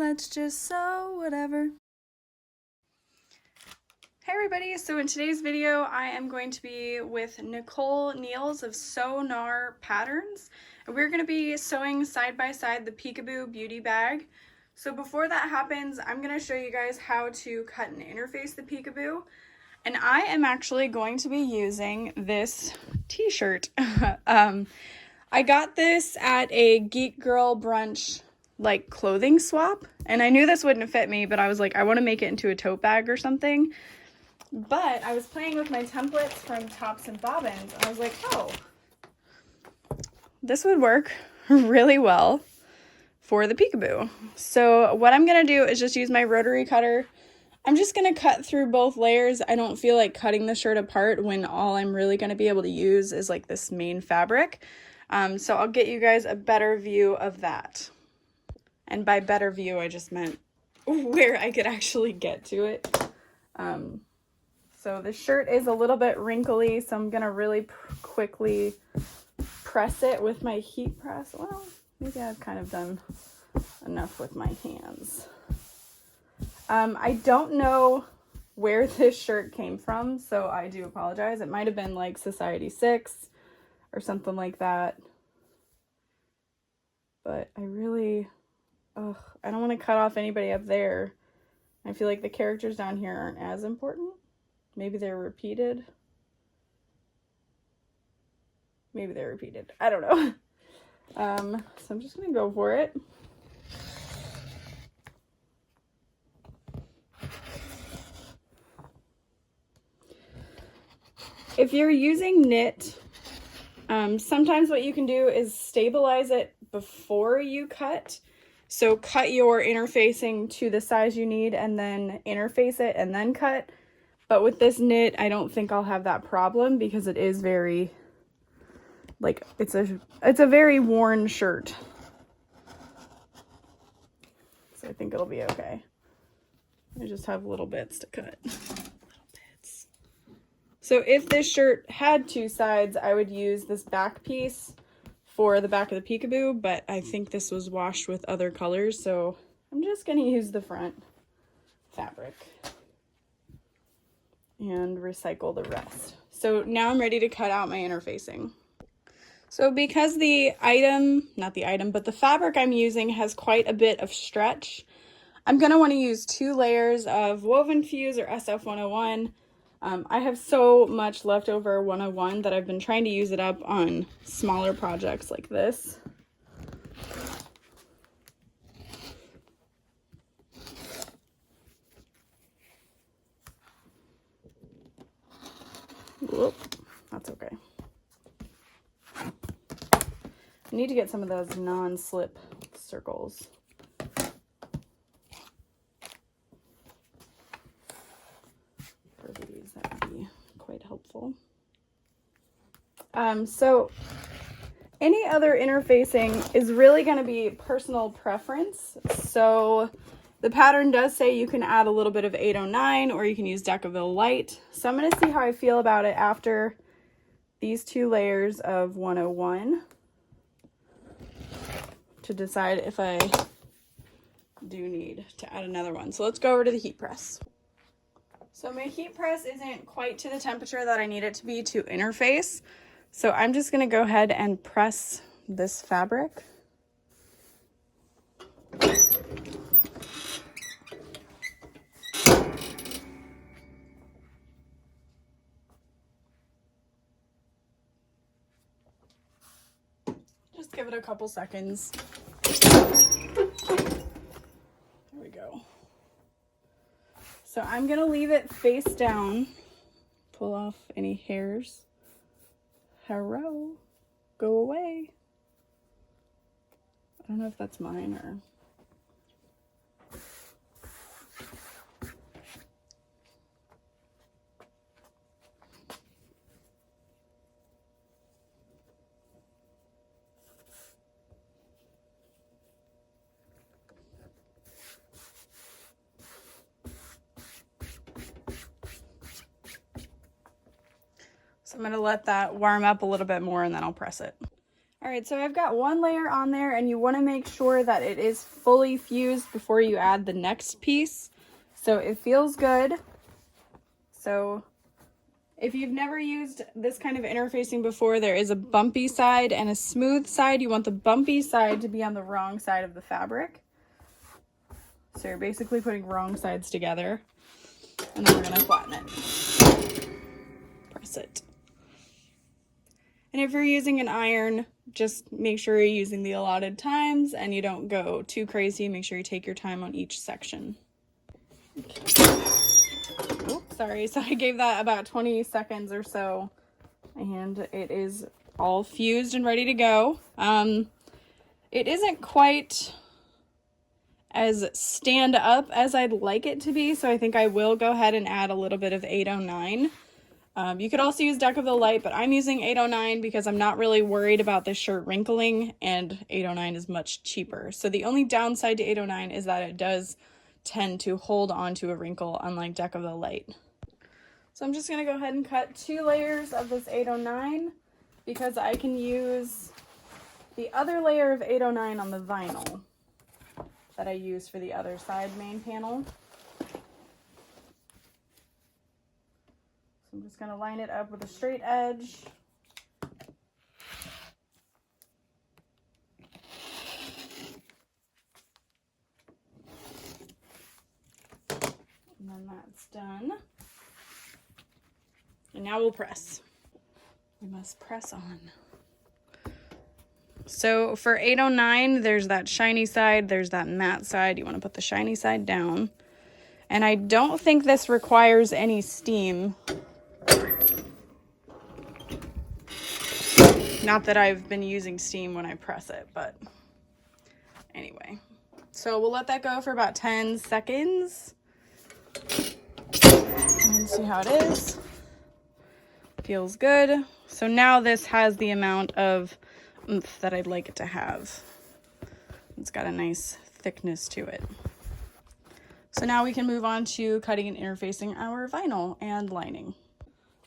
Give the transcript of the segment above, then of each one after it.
let's just sew whatever. Hey everybody, so in today's video I am going to be with Nicole Niels of SewGnar Patterns, and we're going to be sewing side by side the Peekaboo beauty bag. So before that happens, I'm going to show you guys how to cut and interface the Peekaboo, and I am actually going to be using this t-shirt. I got this at a Geek Girl brunch like clothing swap, and I knew this wouldn't fit me, but I was like, I want to make it into a tote bag or something. But I was playing with my templates from Tops and Bobbins, and I was like, oh, this would work really well for the Peekaboo. So what I'm going to do is just use my rotary cutter. I'm just going to cut through both layers. I don't feel like cutting the shirt apart when all I'm really going to be able to use is like this main fabric. So I'll get you guys a better view of that. And by better view, I just meant where I could actually get to it. So the shirt is a little bit wrinkly, so I'm going to really quickly press it with my heat press. Well, maybe I've kind of done enough with my hands. I don't know where this shirt came from, so I do apologize. It might have been like Society 6 or something like that. But I really, I don't want to cut off anybody up there. I feel like the characters down here aren't as important. Maybe they're repeated. Maybe they're repeated. I don't know. So I'm just going to go for it. If you're using knit, sometimes what you can do is stabilize it before you cut. So cut your interfacing to the size you need and then interface it and then cut. But with this knit, I don't think I'll have that problem because it is very, like, it's a very worn shirt. So I think it'll be okay. I just have little bits to cut. So if this shirt had two sides, I would use this back piece for the back of the Peekaboo, but I think this was washed with other colors, so I'm just going to use the front fabric and recycle the rest. So now I'm ready to cut out my interfacing. So because the the fabric I'm using has quite a bit of stretch, I'm going to want to use 2 layers of Woven Fuse or SF101. I have so much leftover 101 that I've been trying to use it up on smaller projects like this. Whoop, that's okay. I need to get some of those non-slip circles. That would be quite helpful. So any other interfacing is really going to be personal preference. So the pattern does say you can add a little bit of 809 or you can use Decaville Light. So I'm going to see how I feel about it after these 2 layers of 101 to decide if I do need to add another one. So let's go over to the heat press. So my heat press isn't quite to the temperature that I need it to be to interface. So I'm just going to go ahead and press this fabric. Just give it a couple seconds. There we go. So I'm going to leave it face down, pull off any hairs. Hello, go away. I don't know if that's mine or... So I'm going to let that warm up a little bit more and then I'll press it. All right, so I've got 1 layer on there, and you want to make sure that it is fully fused before you add the next piece. So it feels good. So if you've never used this kind of interfacing before, there is a bumpy side and a smooth side. You want the bumpy side to be on the wrong side of the fabric. So you're basically putting wrong sides together. And then we're going to flatten it. Press it. And if you're using an iron, just make sure you're using the allotted times and you don't go too crazy. Make sure you take your time on each section. Okay. Oops, sorry. So I gave that about 20 seconds or so, and it is all fused and ready to go. It isn't quite as stand up as I'd like it to be, so I think I will go ahead and add a little bit of 809. You could also use Deck of the Light, but I'm using 809 because I'm not really worried about this shirt wrinkling, and 809 is much cheaper. So the only downside to 809 is that it does tend to hold onto a wrinkle, unlike Deck of the Light. So I'm just going to go ahead and cut 2 layers of this 809 because I can use the other layer of 809 on the vinyl that I use for the other side main panel. I'm just going to line it up with a straight edge. And then that's done. And now we'll press. We must press on. So for 809, there's that shiny side, there's that matte side. You want to put the shiny side down. And I don't think this requires any steam. Not that I've been using steam when I press it, but anyway. So we'll let that go for about 10 seconds. And see how it is. Feels good. So now this has the amount of oomph that I'd like it to have. It's got a nice thickness to it. So now we can move on to cutting and interfacing our vinyl and lining.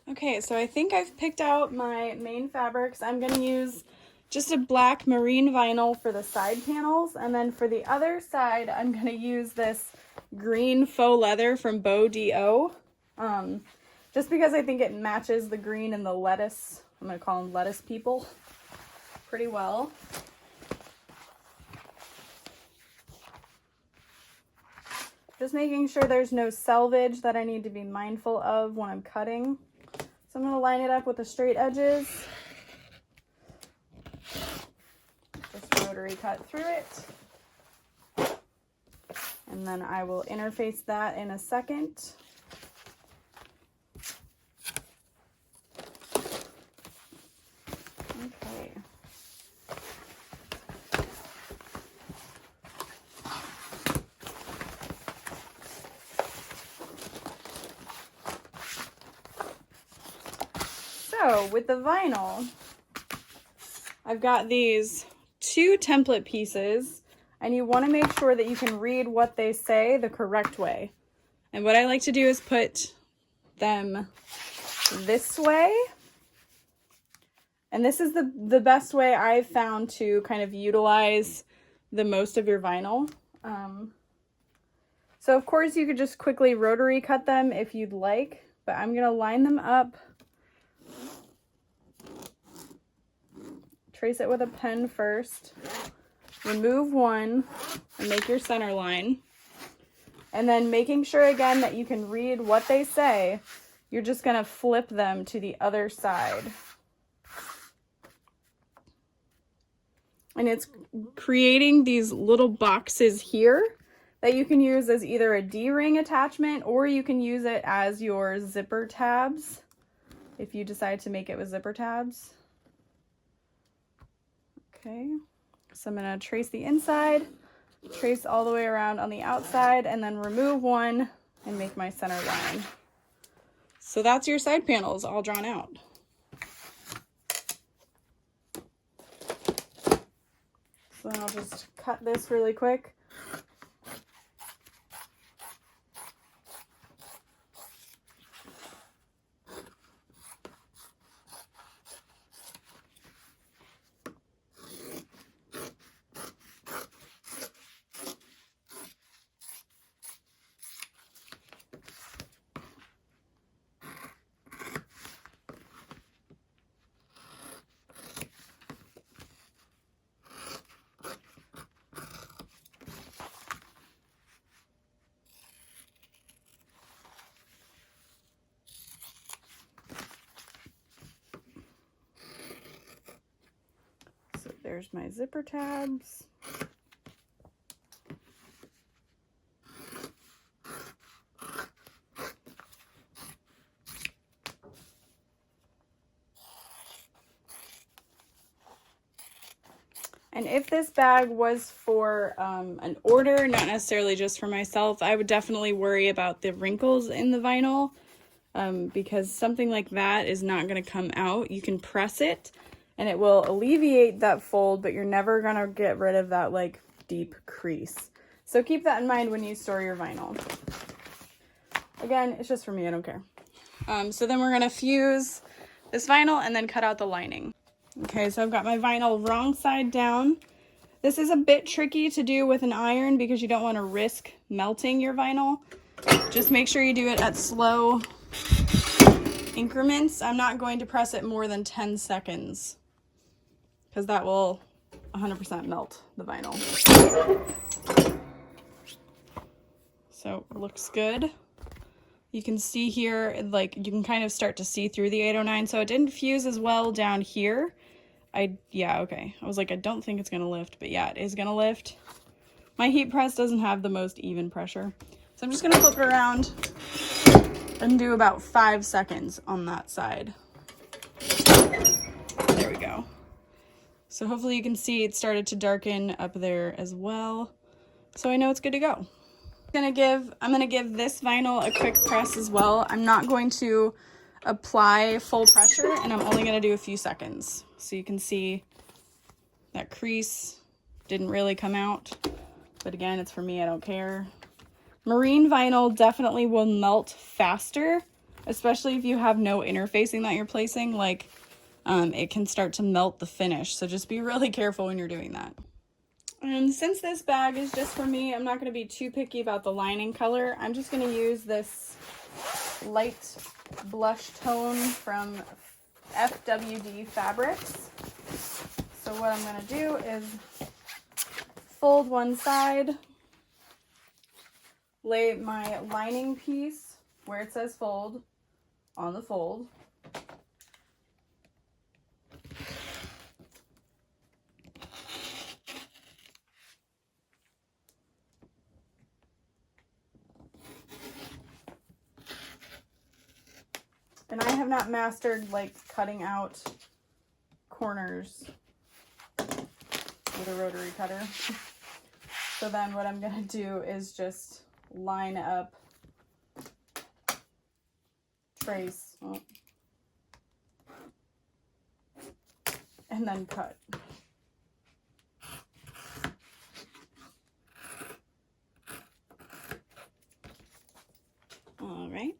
Okay, so I think I've picked out my main fabrics. I'm going to use just a black marine vinyl for the side panels, and then for the other side, I'm going to use this green faux leather from Beau D.O. Just because I think it matches the green and the lettuce, I'm going to call them lettuce people, pretty well. Just making sure there's no selvage that I need to be mindful of when I'm cutting. So I'm going to line it up with the straight edges. Just rotary cut through it. And then I will interface that in a second. Okay. So with the vinyl, I've got these 2 template pieces, and you want to make sure that you can read what they say the correct way. And what I like to do is put them this way. And this is the best way I've found to kind of utilize the most of your vinyl. So of course you could just quickly rotary cut them if you'd like, but I'm going to line them up. Trace it with a pen first, remove one, and make your center line. And then making sure again that you can read what they say, you're just going to flip them to the other side. And it's creating these little boxes here that you can use as either a D-ring attachment, or you can use it as your zipper tabs if you decide to make it with zipper tabs. Okay, so I'm going to trace the inside, trace all the way around on the outside, and then remove one and make my center line. So that's your side panels all drawn out. So then I'll just cut this really quick. There's my zipper tabs. And if this bag was for an order, not necessarily just for myself, I would definitely worry about the wrinkles in the vinyl because something like that is not going to come out. You can press it and it will alleviate that fold, but you're never going to get rid of that like deep crease. So keep that in mind when you store your vinyl. Again, it's just for me, I don't care. So then we're going to fuse this vinyl and then cut out the lining. Okay, so I've got my vinyl wrong side down. This is a bit tricky to do with an iron because you don't want to risk melting your vinyl. Just make sure you do it at slow increments. I'm not going to press it more than 10 seconds because that will 100% melt the vinyl. So looks good. You can see here, like you can kind of start to see through the 809. So it didn't fuse as well down here. Yeah, okay. I was like, I don't think it's gonna lift, but yeah, it is gonna lift. My heat press doesn't have the most even pressure. So I'm just gonna flip it around and do about 5 seconds on that side. There we go. So hopefully you can see it started to darken up there as well. So I know it's good to go. I'm gonna give this vinyl a quick press as well. I'm not going to apply full pressure and I'm only gonna do a few seconds. So you can see that crease didn't really come out, but again, it's for me, I don't care. Marine vinyl definitely will melt faster, especially if you have no interfacing that you're placing, like it can start to melt the finish. So just be really careful when you're doing that. And since this bag is just for me, I'm not going to be too picky about the lining color. I'm just going to use this light blush tone from FWD Fabrics. So what I'm going to do is fold one side, lay my lining piece where it says fold on the fold. And I have not mastered like cutting out corners with a rotary cutter. So then what I'm gonna do is just line up, trace, and then cut. All right,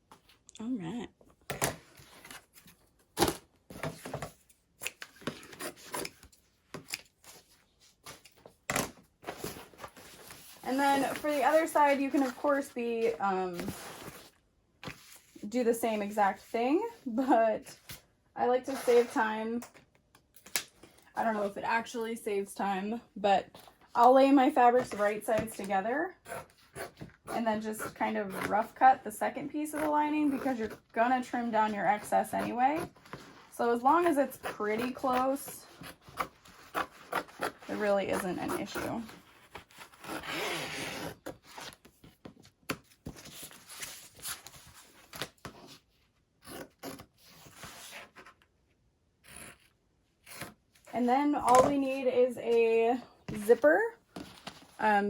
all right. And then for the other side, you can of course do the same exact thing, but I like to save time. I don't know if it actually saves time, but I'll lay my fabrics right sides together and then just kind of rough cut the second piece of the lining because you're gonna trim down your excess anyway. So as long as it's pretty close, there really isn't an issue. And then all we need is a zipper.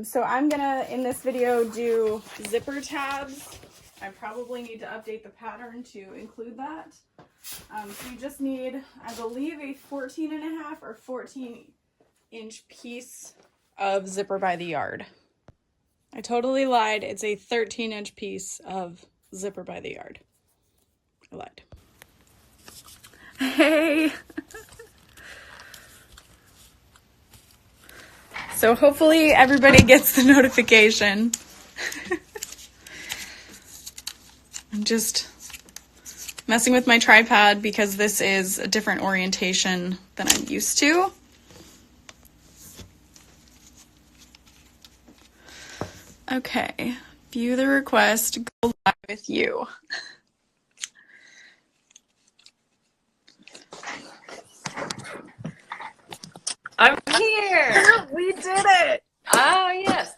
So I'm gonna, in this video, do zipper tabs. I probably need to update the pattern to include that. So you just need, I believe, a 14.5 or 14-inch piece of zipper by the yard. I totally lied. It's a 13-inch piece of zipper by the yard. I lied. Hey! So hopefully everybody gets the notification. I'm just messing with my tripod because this is a different orientation than I'm used to. Okay, view the request, go live with you. I'm did it. Ah, yes.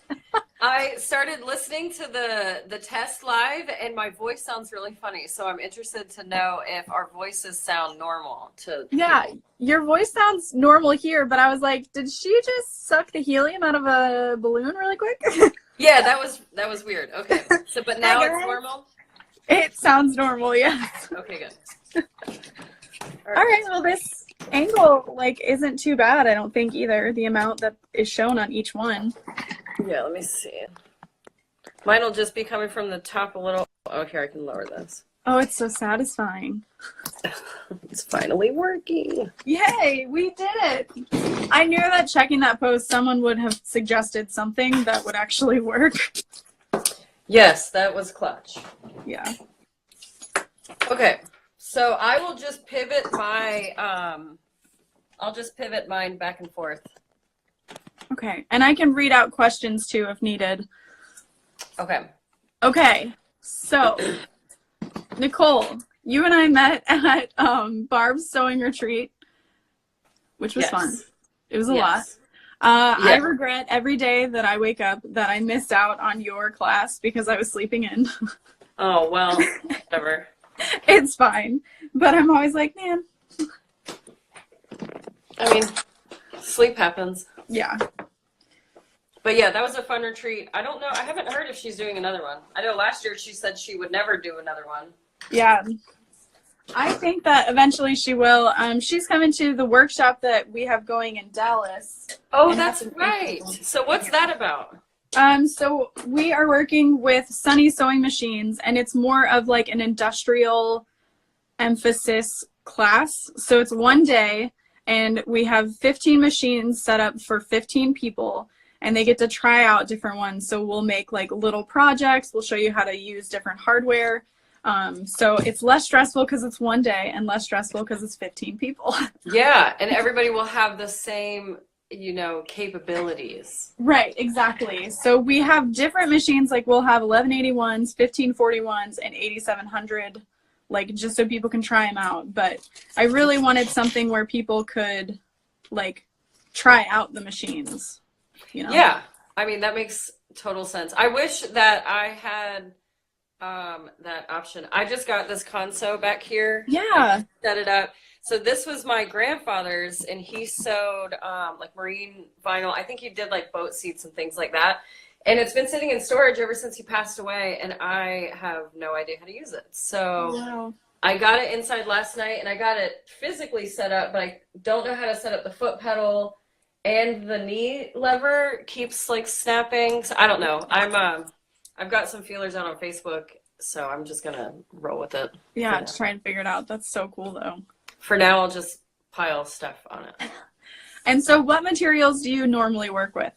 I started listening to the test live, and my voice sounds really funny. So I'm interested to know if our voices sound normal to people. Your voice sounds normal here, but I was like, did she just suck the helium out of a balloon really quick? Yeah, that was weird. Okay. So, but now it's normal? It sounds normal, yes. Okay, good. All right, well, this angle, like, isn't too bad, I don't think, either. The amount that is shown on each one. Yeah, let me see. Mine will just be coming from the top a little. Oh, here, I can lower this. Oh, it's so satisfying. It's finally working. Yay, we did it. I knew that checking that post, someone would have suggested something that would actually work. Yes, that was clutch. Yeah. Okay, so I will just pivot my, I'll just pivot mine back and forth. Okay, and I can read out questions too if needed. Okay. Okay, so Nicole, you and I met at Barb's sewing retreat, which was fun. It was a lot. I regret every day that I wake up that I missed out on your class because I was sleeping in. Oh, well, whatever. It's fine. But I'm always like, man. I mean, sleep happens. Yeah. But yeah, that was a fun retreat. I don't know. I haven't heard if she's doing another one. I know last year she said she would never do another one. Yeah. I think that eventually she will. She's coming to the workshop that we have going in Dallas. Oh, that's right. So what's that about? So we are working with Sunny sewing machines, and it's more of like an industrial emphasis class. So it's one day, and we have 15 machines set up for 15 people, and they get to try out different ones. So we'll make like little projects. We'll show you how to use different hardware. So it's less stressful because it's one day, and less stressful because it's 15 people. Yeah, and everybody will have the same, you know, capabilities. Right, exactly. So we have different machines, like we'll have 1181s, 1541s, and 8700, like just so people can try them out. But I really wanted something where people could like try out the machines, you know? Yeah, I mean, that makes total sense. I wish that I had that option. I just got this console back here. Yeah. Set it up. So this was my grandfather's, and he sewed like marine vinyl. I think he did like boat seats and things like that. And it's been sitting in storage ever since he passed away, and I have no idea how to use it. So I got it inside last night, and I got it physically set up, but I don't know how to set up the foot pedal, and the knee lever keeps like snapping. So I don't know. I've got some feelers out on Facebook, so I'm just gonna roll with it. Yeah, to try and figure it out. That's so cool though. For now, I'll just pile stuff on it. And so what materials do you normally work with?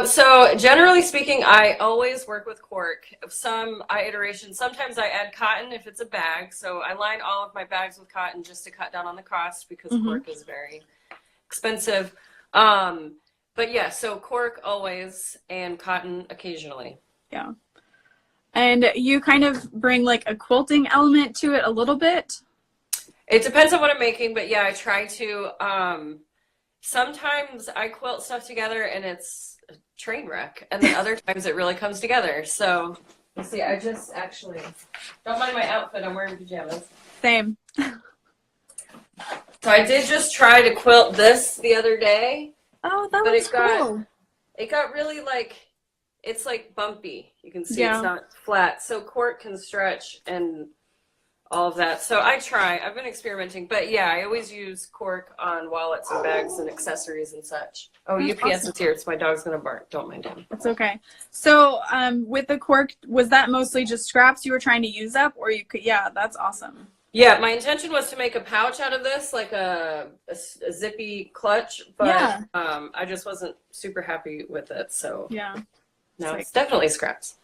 So generally speaking, I always work with cork. Some iterations. Sometimes I add cotton if it's a bag. So I line all of my bags with cotton just to cut down on the cost because cork is very expensive. But yeah, so cork always and cotton occasionally. Yeah. And you kind of bring like a quilting element to it a little bit? It depends on what I'm making, but yeah, I try to. Sometimes I quilt stuff together and it's a train wreck, and then other times it really comes together. So, you see, I just actually, don't mind my outfit, I'm wearing pajamas. Same. So I did just try to quilt this the other day. Oh, that was cool. It got really like, it's like bumpy. You can see it's not flat. So cork can stretch and all of that. So I've been experimenting, but yeah, I always use cork on wallets and bags and accessories and such. Oh, that's UPS awesome. Is here. It's my dog's going to bark. Don't mind him. That's okay. So with the cork, was that mostly just scraps you were trying to use up, or you could, yeah, that's awesome. Yeah, my intention was to make a pouch out of this, like a zippy clutch, but I just wasn't super happy with it. So yeah, no, it's definitely scraps.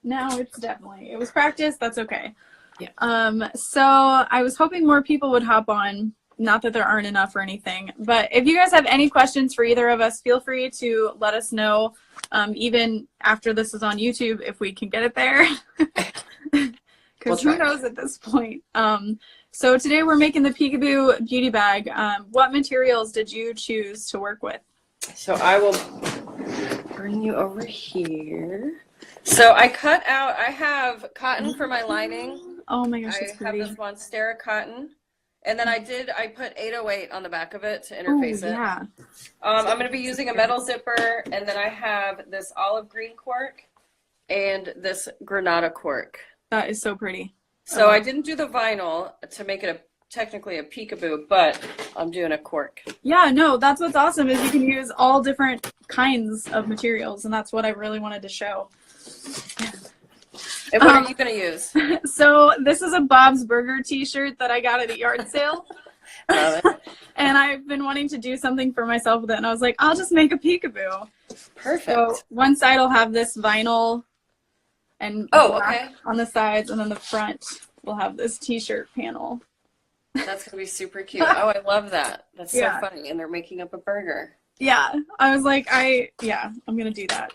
No, it's definitely, it was practice. That's okay. Yeah. So I was hoping more people would hop on. Not that there aren't enough or anything, but if you guys have any questions for either of us, feel free to let us know. Even after this is on YouTube, if we can get it there, because who knows at this point. So today we're making the Peekaboo beauty bag. What materials did you choose to work with? So I will bring you over here. So I cut out, I have cotton for my lining. Oh my gosh, I it's have pretty. this Monstera cotton. And then I put 808 on the back of it to Oh, interface it. yeah. I'm going to be using a metal zipper, and then I have this olive green cork and this granada cork. That is so pretty. So I didn't do the vinyl to make it technically a peekaboo, but I'm doing a cork. Yeah, no, that's what's awesome is you can use all different kinds of materials, and that's what I really wanted to show. And what are you going to use? So this is a Bob's Burger t-shirt that I got at a yard sale. Love it. And I've been wanting to do something for myself with it, and I was like, I'll just make a peekaboo. Perfect. So one side will have this vinyl and black on the sides, and then the front will have this t-shirt panel. That's going to be super cute. Oh, I love that. That's so funny. And they're making up a burger. Yeah. I was like, I'm going to do that.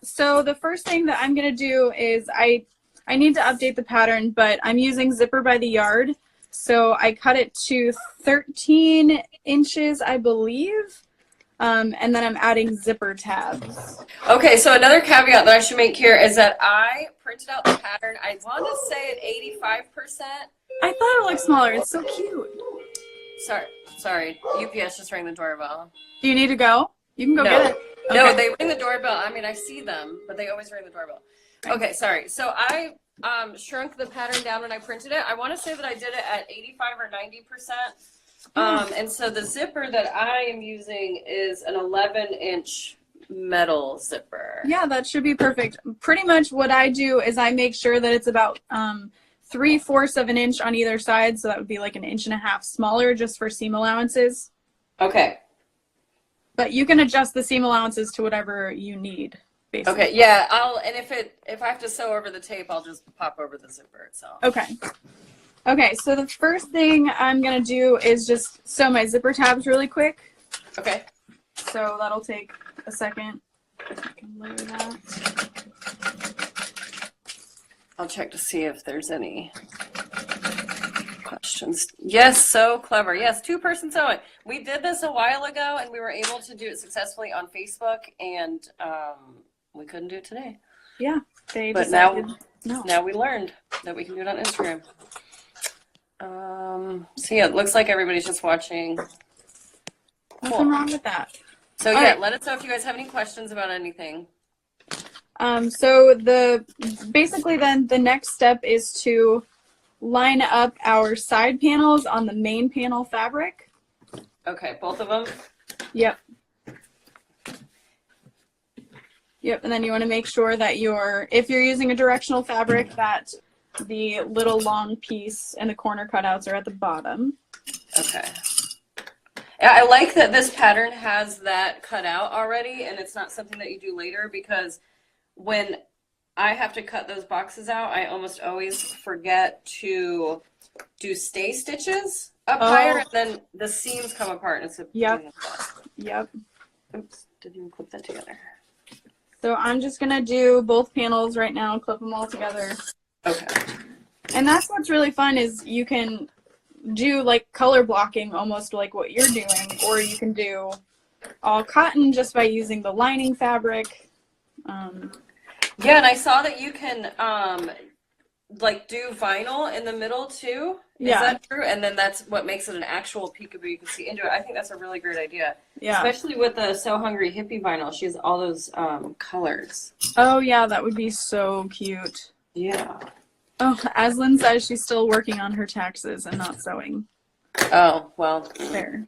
So the first thing that I'm going to do is I need to update the pattern, but I'm using Zipper by the Yard. So I cut it to 13 inches, I believe. And then I'm adding zipper tabs. Okay, so another caveat that I should make here is that I printed out the pattern. I want to say at 85%. I thought it looked smaller. It's so cute. Sorry. UPS just rang the doorbell. Do you need to go? You can go get it. Okay. No, they ring the doorbell. I mean, I see them, but they always ring the doorbell. Okay, sorry. So I shrunk the pattern down when I printed it. I want to say that I did it at 85 or 90%. And so the zipper that I am using is an 11-inch metal zipper. Yeah, that should be perfect. Pretty much what I do is I make sure that it's about 3/4 of an inch on either side. So that would be like 1.5 inches smaller just for seam allowances. Okay. But you can adjust the seam allowances to whatever you need, basically. Okay, yeah, if I have to sew over the tape, I'll just pop over the zipper itself. Okay, so the first thing I'm gonna do is just sew my zipper tabs really quick. Okay. So that'll take a second. I can layer that. I'll check to see if there's any questions. Yes, so clever. Yes, 2-person sewing. We did this a while ago, and we were able to do it successfully on Facebook, and we couldn't do it today. Yeah, but now we learned that we can do it on Instagram. So yeah, it looks like everybody's just watching. Nothing wrong with that. So yeah, let us know if you guys have any questions about anything. So basically then the next step is to line up our side panels on the main panel fabric. Okay, both of them? Yep. Yep, and then you want to make sure that if you're using a directional fabric, that the little long piece and the corner cutouts are at the bottom. Okay. Yeah, I like that this pattern has that cut out already, and it's not something that you do later, because when I have to cut those boxes out, I almost always forget to do stay stitches up higher, and then the seams come apart. And it's a Yep. Oops, didn't even clip that together. So I'm just gonna do both panels right now and clip them all together. Okay. And that's what's really fun is you can do like color blocking almost like what you're doing, or you can do all cotton just by using the lining fabric. Yeah, and I saw that you can like do vinyl in the middle too. Is that true? And then that's what makes it an actual peekaboo. You can see into it. I think that's a really great idea. Yeah. Especially with the So Hungry Hippie vinyl. She has all those colors. Oh yeah, that would be so cute. Yeah. Oh, Aslan says she's still working on her taxes and not sewing. Oh, well. Fair.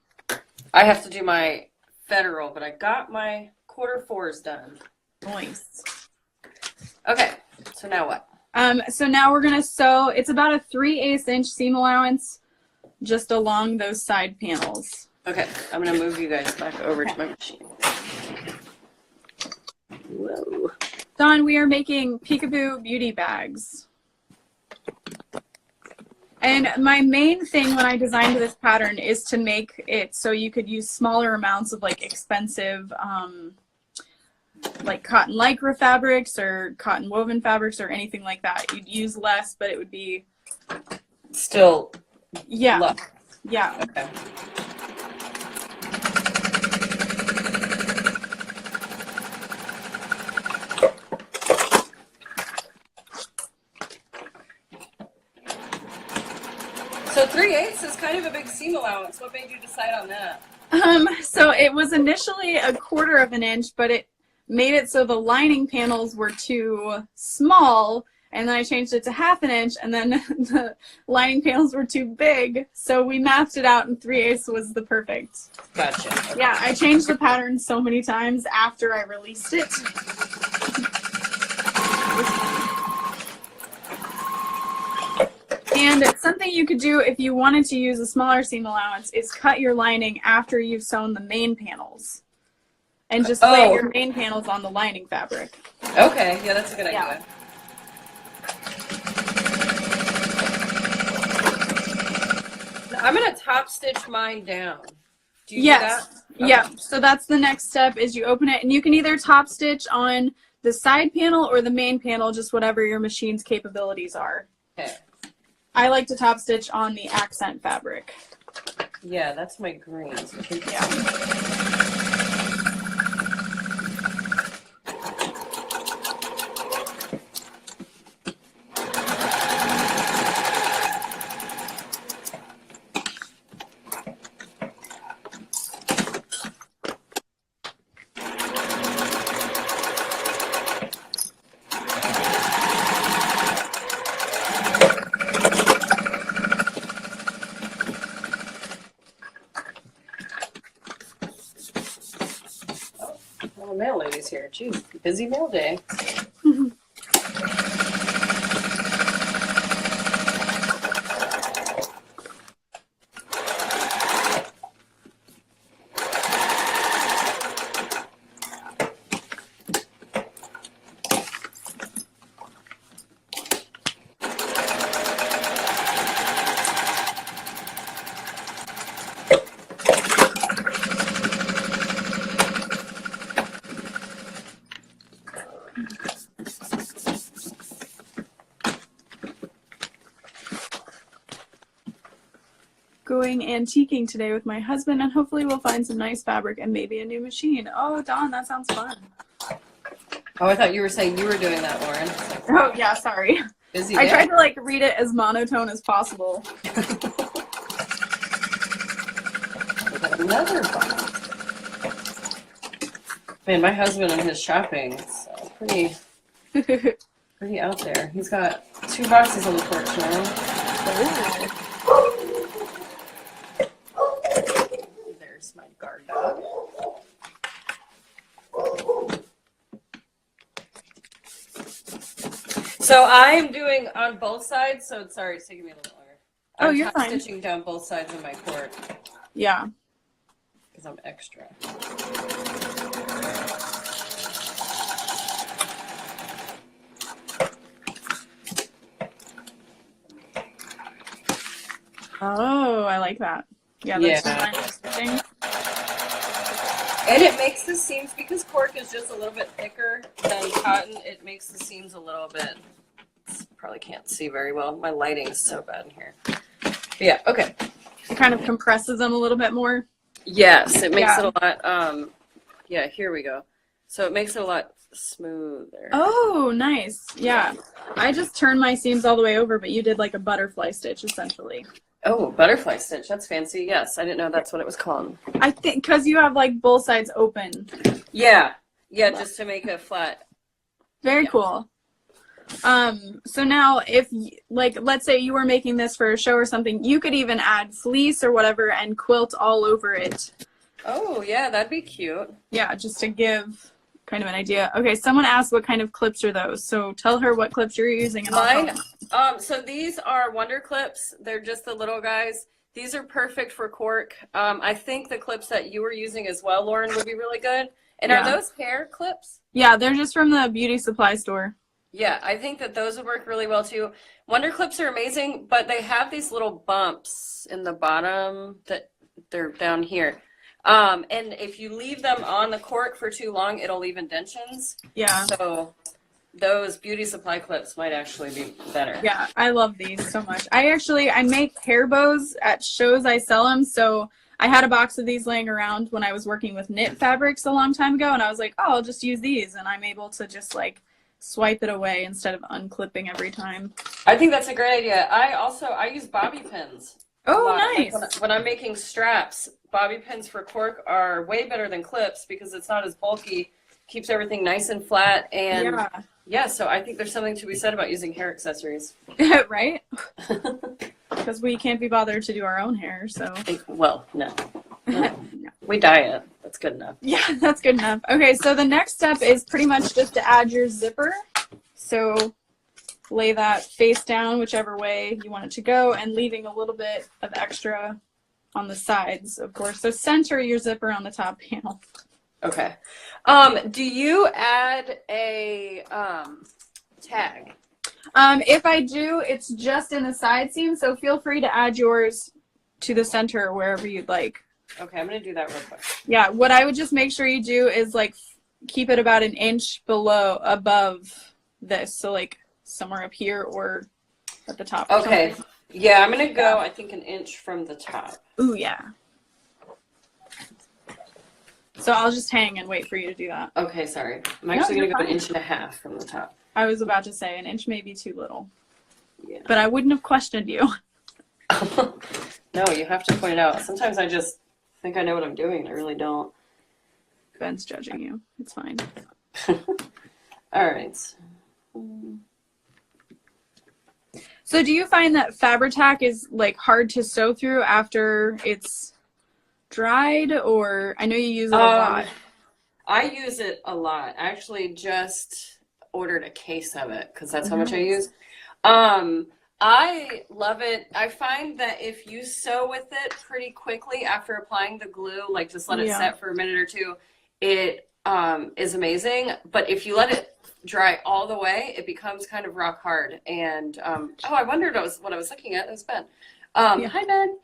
I have to do my federal, but I got my Q4s done. Nice. Okay, so now what? So now we're gonna sew. It's about a 3/8 inch seam allowance just along those side panels. Okay, I'm gonna move you guys back over to my machine. Whoa. Dawn, we are making Peekaboo beauty bags. And my main thing when I designed this pattern is to make it so you could use smaller amounts of like expensive like cotton lycra fabrics or cotton woven fabrics or anything like that. You'd use less, but it would be still yeah. luck. Yeah. Okay. So 3/8 is kind of a big seam allowance. What made you decide on that? So it was initially 1/4 of an inch, but it made it so the lining panels were too small, and then I changed it to 1/2 an inch, and then the lining panels were too big, so we mathed it out, and 3/8 was the perfect. Gotcha. Okay. Yeah, I changed the pattern so many times after I released it. And something you could do if you wanted to use a smaller seam allowance is cut your lining after you've sewn the main panels. And just lay your main panels on the lining fabric. Okay, yeah, that's a good idea. I'm going to top stitch mine down. Do you do that? Okay. Yeah, so that's the next step is you open it, and you can either top stitch on the side panel or the main panel, just whatever your machine's capabilities are. Okay. I like to top stitch on the accent fabric. Yeah, that's my green. So mail lady's here. Geez, busy mail day. Going antiquing today with my husband, and hopefully we'll find some nice fabric and maybe a new machine. Oh, Dawn, that sounds fun. Oh, I thought you were saying you were doing that, Lauren. Oh, yeah, sorry. Busy I day. tried to like read it as monotone as possible. We got another box. Man, my husband and his shopping is pretty out there. He's got 2 boxes on the porch now. There's my guard dog. So I'm doing on both sides, so sorry, it's taking me a little longer. Oh, you're fine. I'm stitching down both sides of my cord. Yeah. Because I'm extra. Oh, I like that. Yeah, that's interesting. And it makes the seams, because cork is just a little bit thicker than cotton, it makes the seams a little bit, probably can't see very well. My lighting is so bad in here. But yeah, okay. It kind of compresses them a little bit more. Yes, it makes it a lot, yeah, here we go. So it makes it a lot smoother. Oh, nice. Yeah. I just turned my seams all the way over, but you did like a butterfly stitch, essentially. Oh, butterfly stitch. That's fancy. Yes, I didn't know that's what it was called. I think because you have like both sides open. Yeah. Yeah, just to make a flat. Very cool. So now if like, let's say you were making this for a show or something, you could even add fleece or whatever and quilt all over it. Oh, yeah, that'd be cute. Yeah, just to give kind of an idea. Okay, someone asked what kind of clips are those, so tell her what clips you're using. And mine, so these are Wonder Clips. They're just the little guys. These are perfect for cork. I think the clips that you were using as well, Lauren, would be really good. And are those hair clips? Yeah, they're just from the beauty supply store. Yeah, I think that those would work really well too. Wonder Clips are amazing, but they have these little bumps in the bottom that they're down here. And if you leave them on the cork for too long, it'll leave indentions. Yeah. So those beauty supply clips might actually be better. Yeah, I love these so much. I make hair bows at shows. I sell them. So I had a box of these laying around when I was working with knit fabrics a long time ago. And I was like, oh, I'll just use these. And I'm able to just like swipe it away instead of unclipping every time. I think that's a great idea. I use bobby pins. a Oh, lot. Like nice. when I'm making straps, bobby pins for cork are way better than clips because it's not as bulky, keeps everything nice and flat. And Yeah. yeah, so I think there's something to be said about using hair accessories. Right? Because we can't be bothered to do our own hair, so. Well, no. No. We dye it. That's good enough. Yeah, that's good enough. Okay, so the next step is pretty much just to add your zipper. So lay that face down whichever way you want it to go and leaving a little bit of extra on the sides, of course. So center your zipper on the top panel. Okay. Do you add a tag? If I do, it's just in the side seam, so feel free to add yours to the center or wherever you'd like. Okay, I'm going to do that real quick. Yeah, what I would just make sure you do is like keep it about an inch above this. So like somewhere up here or at the top. Okay. Yeah, I'm going to go, I think, an inch from the top. Ooh, yeah. So I'll just hang and wait for you to do that. Okay, sorry. I'm actually No, going to go you're an inch and a half from the top. I was about to say an inch may be too little. Yeah. But I wouldn't have questioned you. No, you have to point it out. Sometimes I just think I know what I'm doing and I really don't. Ben's judging you. It's fine. All right. So do you find that Fabri-Tac is like hard to sew through after it's dried, or I know you use it a lot? I use it a lot. I actually just ordered a case of it because that's how much I use. I love it. I find that if you sew with it pretty quickly after applying the glue, like just let it set for a minute or two, it is amazing. But if you let it dry all the way, it becomes kind of rock hard. And I wondered what I was looking at. It was Ben. Hi, Ben.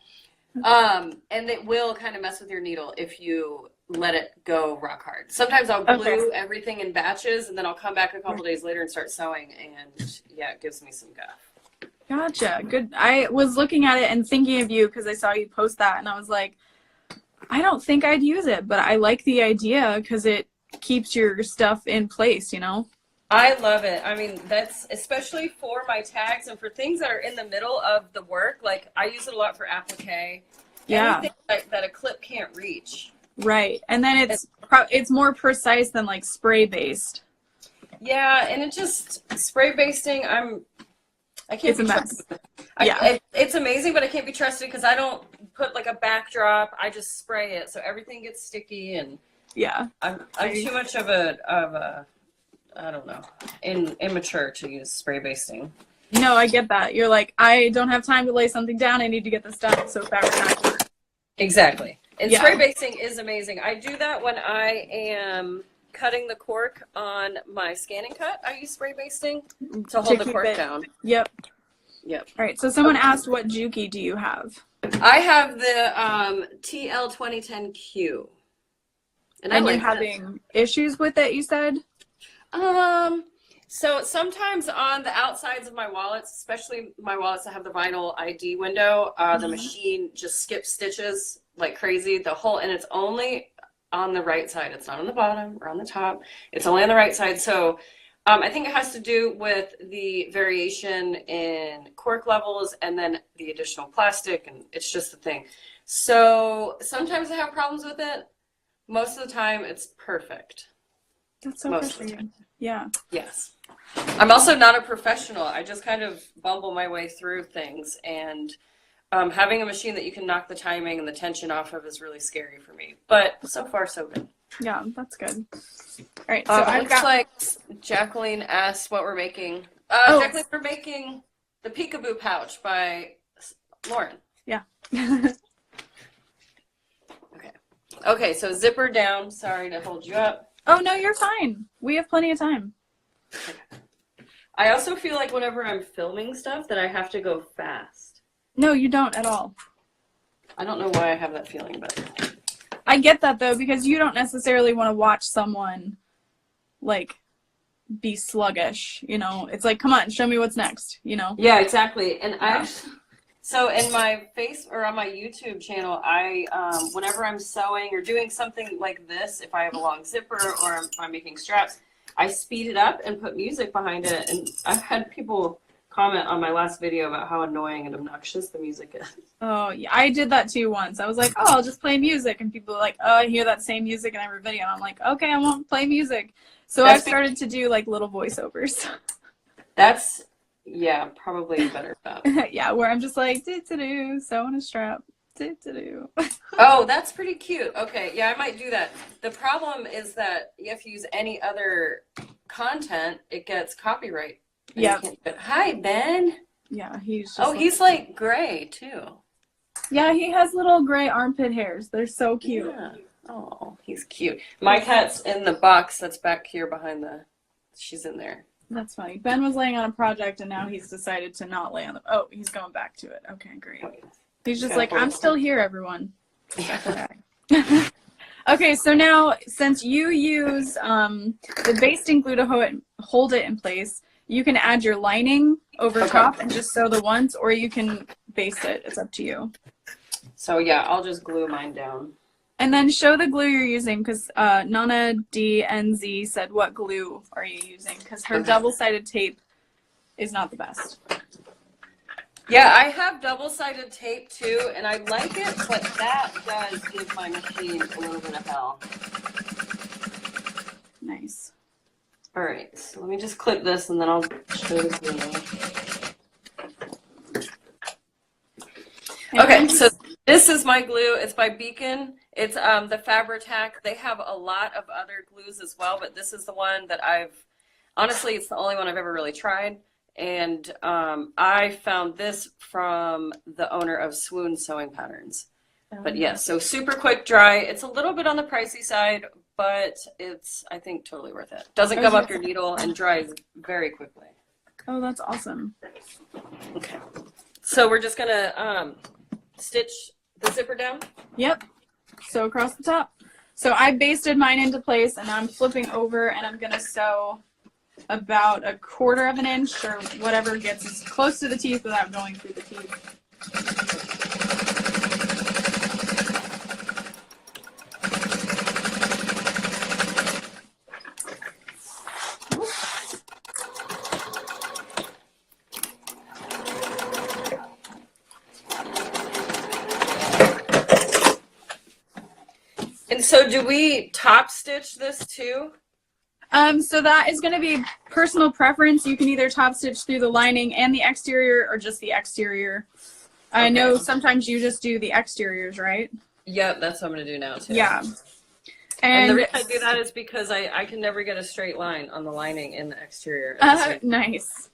And it will kind of mess with your needle if you let it go rock hard. Sometimes I'll glue everything in batches, and then I'll come back a couple days later and start sewing, and yeah, it gives me some guff. Gotcha. Good. I was looking at it and thinking of you because I saw you post that, and I was like, I don't think I'd use it, but I like the idea because it keeps your stuff in place, you know? I love it. I mean, that's especially for my tags and for things that are in the middle of the work. Like, I use it a lot for applique. Yeah. Anything that a clip can't reach. Right. And then it's more precise than like spray based. Yeah, and it just spray basting. I can't. It's a mess. It's amazing, but I can't be trusted because I don't put like a backdrop. I just spray it, so everything gets sticky, and I'm too much of a I don't know, immature to use spray basting. No, I get that. You're like, I don't have time to lay something down. I need to get this done. So Fabri-Tac works. Exactly. And spray basting is amazing. I do that when I am cutting the cork on my scanning cut. I use spray basting to hold the cork down. Yep. All right. So someone asked, what Juki do you have? I have the TL 2010Q. And you're having issues with it, you said? So sometimes on the outsides of my wallets, especially my wallets that have the vinyl ID window, the machine just skips stitches like crazy. And it's only on the right side. It's not on the bottom or on the top. It's only on the right side. So I think it has to do with the variation in cork levels and then the additional plastic, and it's just the thing. So sometimes I have problems with it. Most of the time, it's perfect. That's so frustrating. Yeah. Yes. I'm also not a professional. I just kind of bumble my way through things, and having a machine that you can knock the timing and the tension off of is really scary for me. But so far, so good. Yeah, that's good. All right. So it looks like Jacqueline asked what we're making. Jacqueline, we're making the Peekaboo pouch by Lauren. Yeah. Okay, so zipper down. Sorry to hold you up. Oh, no, you're fine. We have plenty of time. I also feel like whenever I'm filming stuff that I have to go fast. No, you don't at all. I don't know why I have that feeling, but I get that, though, because you don't necessarily want to watch someone, like, be sluggish, you know? It's like, come on, show me what's next, you know? Yeah, exactly. And so in my on my YouTube channel, I whenever I'm sewing or doing something like this, if I have a long zipper or if I'm making straps, I speed it up and put music behind it. And I've had people comment on my last video about how annoying and obnoxious the music is. Oh, yeah, I did that too once. I was like, oh, I'll just play music. And people were like, oh, I hear that same music in every video. And I'm like, okay, I won't play music. So I've started to do like little voiceovers. That's, yeah, probably better about. Yeah, where I'm just like, do-do-do, sewing a strap, do-do-do. Oh, that's pretty cute. Okay, yeah, I might do that. The problem is that if you use any other content, it gets copyright. Yeah. Hi, Ben. Yeah, he's just he's like gray too. Yeah, he has little gray armpit hairs. They're so cute. Yeah. Oh, he's cute. My cat's in the box that's back here behind the, she's in there. That's funny. Ben was laying on a project and now he's decided to not lay on the, oh, he's going back to it. Okay, great. He's just like, I'm still here, everyone. Okay, so now since you use the basting glue to hold it in place, you can add your lining over top and just sew the ones, or you can baste it. It's up to you. So yeah, I'll just glue mine down. And then show the glue you're using, because Nana DNZ said, what glue are you using? Because her double-sided tape is not the best. Yeah, I have double-sided tape too, and I like it, but that does give my machine a little bit of hell. Nice. All right, so let me just clip this and then I'll show the glue. Okay, so this is my glue. It's by Beacon. It's the Fabri-Tac. They have a lot of other glues as well, but this is the one that honestly, it's the only one I've ever really tried. And I found this from the owner of Swoon Sewing Patterns. But yeah, so super quick dry. It's a little bit on the pricey side, but it's, I think, totally worth it. Doesn't gum up your needle and dries very quickly. Oh, that's awesome. Okay. So we're just gonna stitch the zipper down? Yep. So across the top. So I basted mine into place and I'm flipping over and I'm gonna sew about 1/4 of an inch or whatever gets as close to the teeth without going through the teeth. And so do we top stitch this too? So that is going to be personal preference. You can either top stitch through the lining and the exterior or just the exterior. I know sometimes you just do the exteriors, right? Yep, that's what I'm going to do now too. Yeah. And the reason I do that is because I can never get a straight line on the lining in the exterior. Nice.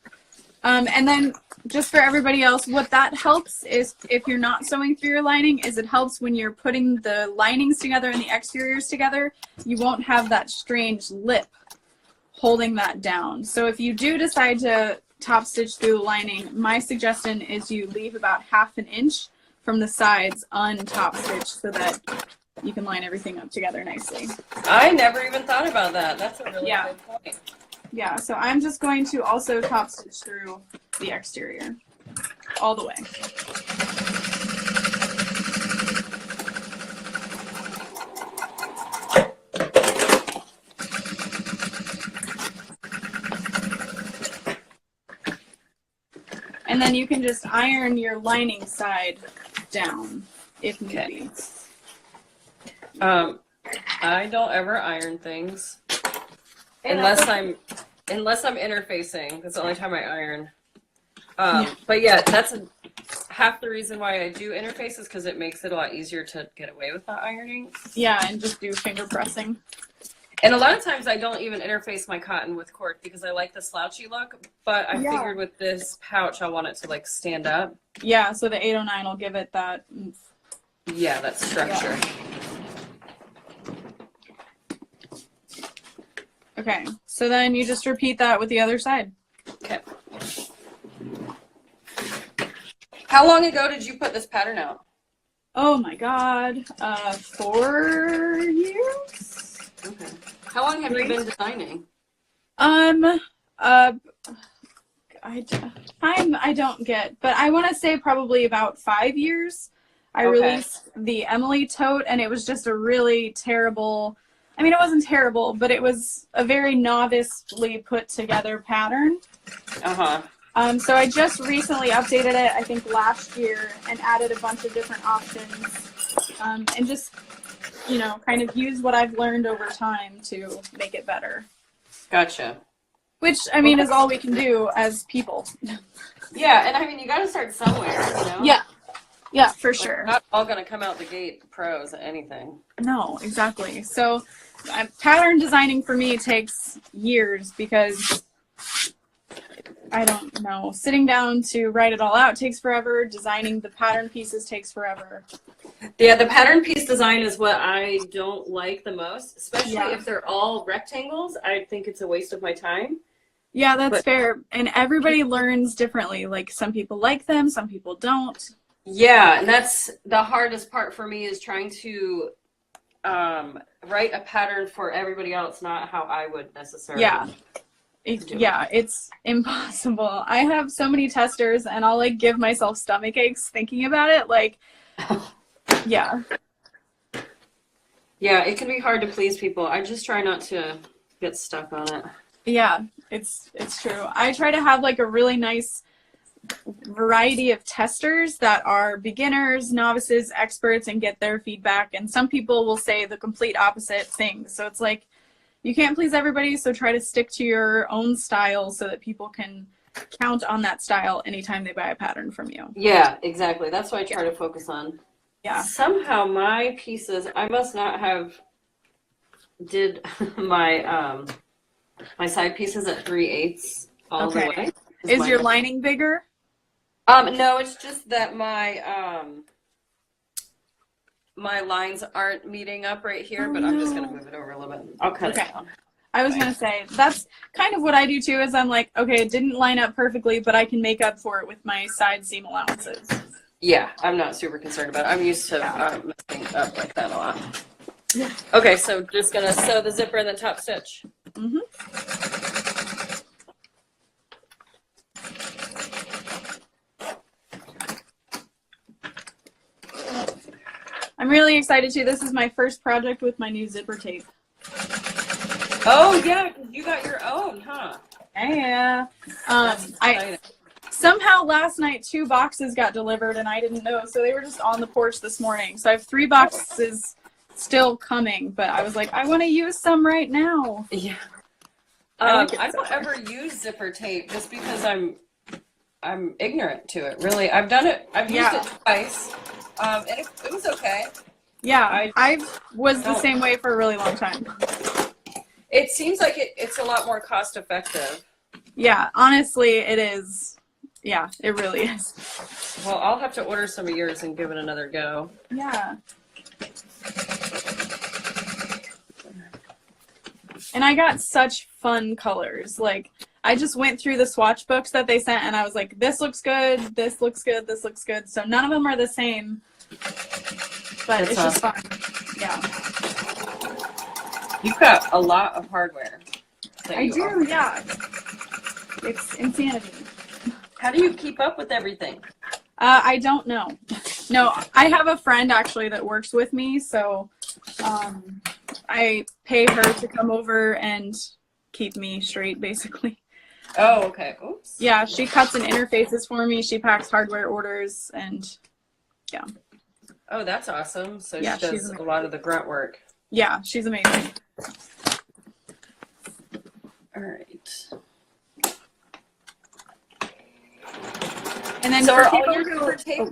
And then just for everybody else, what that helps is if you're not sewing through your lining, is it helps when you're putting the linings together and the exteriors together, you won't have that strange lip holding that down. So if you do decide to top stitch through the lining, my suggestion is you leave about 1/2 inch from the sides untop stitched so that you can line everything up together nicely. I never even thought about that. That's a really good point. Yeah, so I'm just going to also top stitch through the exterior all the way. And then you can just iron your lining side down if need be. I don't ever iron things unless I'm interfacing. That's the only time I iron. But yeah, that's half the reason why I do interfaces, because it makes it a lot easier to get away with not ironing. Yeah, and just do finger pressing. And a lot of times I don't even interface my cotton with cork because I like the slouchy look, but I figured with this pouch I want it to like stand up. Yeah, so the 809 will give it that oomph. Yeah, that structure. Yeah. Okay, so then you just repeat that with the other side. Okay. How long ago did you put this pattern out? Oh my God, 4 years? Okay. How long have you been designing? I don't get, but I want to say probably about 5 years. I released the Emily tote, and it was just a really terrible, I mean, it wasn't terrible, but it was a very novicely put together pattern. So I just recently updated it, I think last year, and added a bunch of different options, and just, kind of use what I've learned over time to make it better. Gotcha. Which, I mean, is all we can do as people. Yeah, and I mean, you got to start somewhere, Yeah, for sure. Not all going to come out the gate pros at anything. No, exactly. So pattern designing for me takes years because, I don't know, sitting down to write it all out takes forever. Designing the pattern pieces takes forever. Yeah, the pattern piece design is what I don't like the most, especially if they're all rectangles. I think it's a waste of my time. Yeah, that's fair. And everybody learns differently. Like, some people like them, some people don't. Yeah, and that's the hardest part for me, is trying to write a pattern for everybody else, not how I would necessarily. Yeah, it's impossible. I have so many testers, and I'll like give myself stomach aches thinking about it. Like, yeah, it can be hard to please people. I just try not to get stuck on it. Yeah, it's true. I try to have like a really nice variety of testers that are beginners, novices, experts, and get their feedback. And some people will say the complete opposite things. So it's like, you can't please everybody, so try to stick to your own style so that people can count on that style anytime they buy a pattern from you. Yeah, exactly. That's what I try to focus on. Yeah. Somehow my pieces, I must not have did my my side pieces at 3/8 all the way. Is your lining bigger? No, it's just that my my lines aren't meeting up right here, but I'm just gonna move it over a little bit. I'll cut it down. I was gonna say, that's kind of what I do too, is I'm like, okay, it didn't line up perfectly, but I can make up for it with my side seam allowances. Yeah, I'm not super concerned about it. I'm used to messing up like that a lot. Okay, so just gonna sew the zipper and then top stitch. I'm really excited too. This is my first project with my new zipper tape. Oh yeah, you got your own, huh? Yeah. Somehow last night 2 boxes got delivered and I didn't know, so they were just on the porch this morning. So I have 3 boxes still coming, but I was like, I want to use some right now. Yeah. I don't ever use zipper tape just because I'm ignorant to it. Really, I've done it. I've used it twice, and it was okay. Yeah, I was the same way for a really long time. It seems like it's a lot more cost effective. Yeah, honestly, it is. Yeah, it really is. Well, I'll have to order some of yours and give it another go. Yeah. And I got such fun colors. Like, I just went through the swatch books that they sent and I was like, this looks good, this looks good, this looks good. So none of them are the same, but it's just fun. Yeah. You've got a lot of hardware. I do, yeah. It's insanity. How do you keep up with everything? I don't know. No, I have a friend actually that works with me, so I pay her to come over and keep me straight, basically. Oh, okay. Oops. Yeah, she cuts and interfaces for me. She packs hardware orders, and yeah. Oh, that's awesome. So yeah, she does a lot of the grunt work. Yeah, she's amazing. All right. And then so for are people all your who... zipper tape?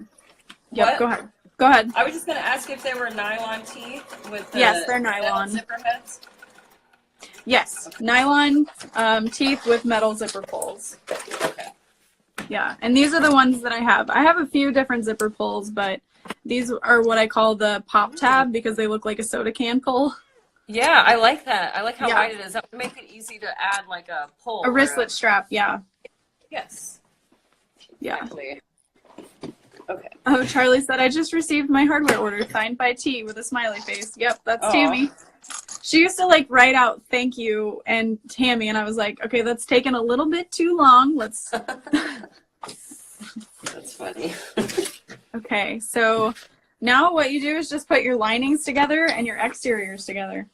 Yep, go ahead. Go ahead. I was just going to ask if they were nylon teeth with the yes, they're nylon zipper heads. Yes, okay. Nylon teeth with metal zipper pulls. Okay. Yeah, and these are the ones that I have. I have a few different zipper pulls, but these are what I call the pop tab because they look like a soda can pull. Yeah, I like that. I like how wide it is. That would make it easy to add like a pull. A wristlet strap, yeah. Yes. Yeah. Exactly. Okay. Oh, Charlie said, I just received my hardware order signed by T with a smiley face. Yep, that's Tammy. She used to like write out thank you and Tammy, and I was like, okay, that's taken a little bit too long. Let's. That's funny. Okay, so now what you do is just put your linings together and your exteriors together.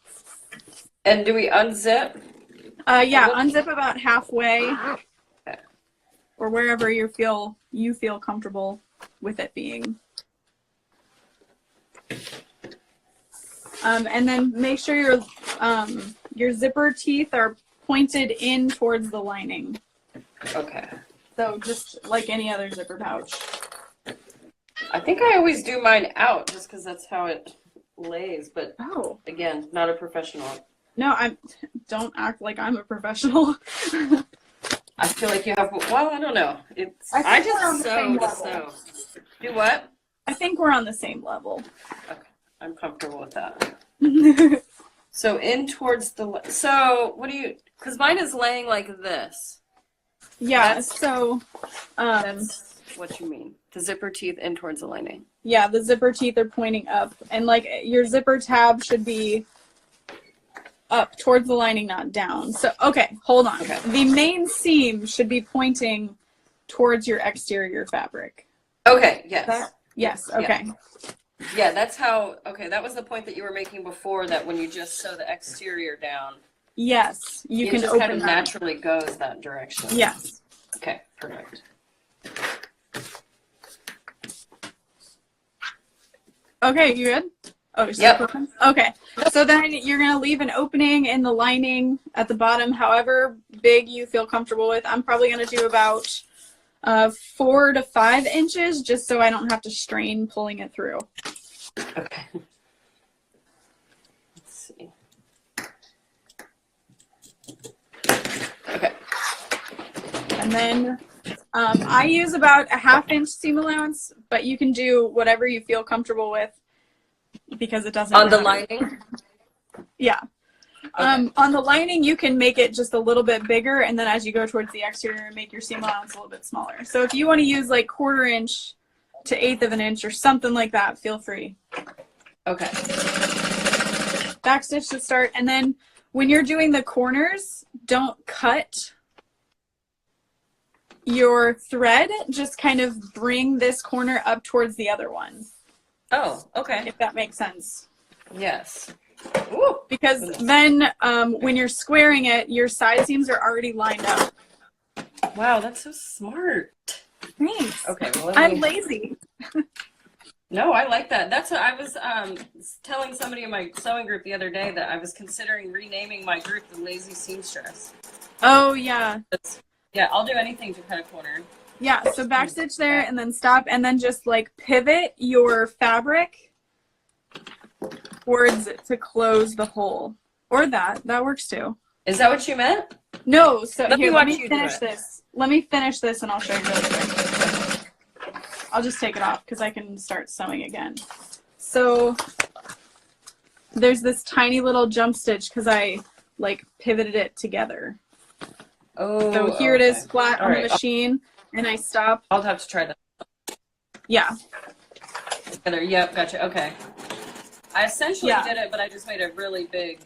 And do we unzip? Yeah, unzip about halfway. Okay. or wherever you feel comfortable with it being. And then make sure your zipper teeth are pointed in towards the lining. Okay. So just like any other zipper pouch. I think I always do mine out just because that's how it lays. But again, not a professional. No, don't act like I'm a professional. I feel like you have. Well, I don't know. I just sew to sew. Do what? I think we're on the same level. Okay, I'm comfortable with that. So in towards the. So what do you? Because mine is laying like this. Yeah. That's what you mean. The zipper teeth in towards the lining. Yeah, the zipper teeth are pointing up, and like your zipper tab should be up towards the lining, not down. So, okay, hold on. Okay. The main seam should be pointing towards your exterior fabric. Okay, yes. Yes, okay. Yeah, that's how, okay, that was the point that you were making before, that when you just sew the exterior down. Yes, you can just open kind of naturally goes that direction. Yes. Okay, perfect. Okay, you good? Oh, you're still cooking? Okay. So then you're going to leave an opening in the lining at the bottom, however big you feel comfortable with. I'm probably going to do about 4 to 5 inches, just so I don't have to strain pulling it through. Okay. Let's see. Okay. And then I use about a 1/2 inch seam allowance, but you can do whatever you feel comfortable with because it doesn't matter. On the lining? Yeah. Okay. On the lining, you can make it just a little bit bigger, and then as you go towards the exterior, make your seam allowance a little bit smaller. So if you want to use like 1/4 inch to 1/8 of an inch or something like that, feel free. Okay. Backstitch to start, and then when you're doing the corners, don't cut your thread. Just kind of bring this corner up towards the other one. Oh, okay. If that makes sense. Yes. Ooh, because then when you're squaring it, your side seams are already lined up. Wow, that's so smart. Thanks. Okay, well, I'm lazy. No, I like that. That's what I was telling somebody in my sewing group the other day, that I was considering renaming my group the Lazy Seamstress. Oh, yeah. Yeah, I'll do anything to cut a corner. Yeah, so backstitch there and then stop, and then just like pivot your fabric towards it to close the hole. Or that works too. Is that what you meant? No, so let me finish this. Let me finish this and I'll show you really quick. I'll just take it off because I can start sewing again. So there's this tiny little jump stitch because I like pivoted it together. Oh, so here it is flat on the machine, and I stop. I'll have to try that. Yeah. Together. Yep, gotcha. Okay. I essentially did it, but I just made a really big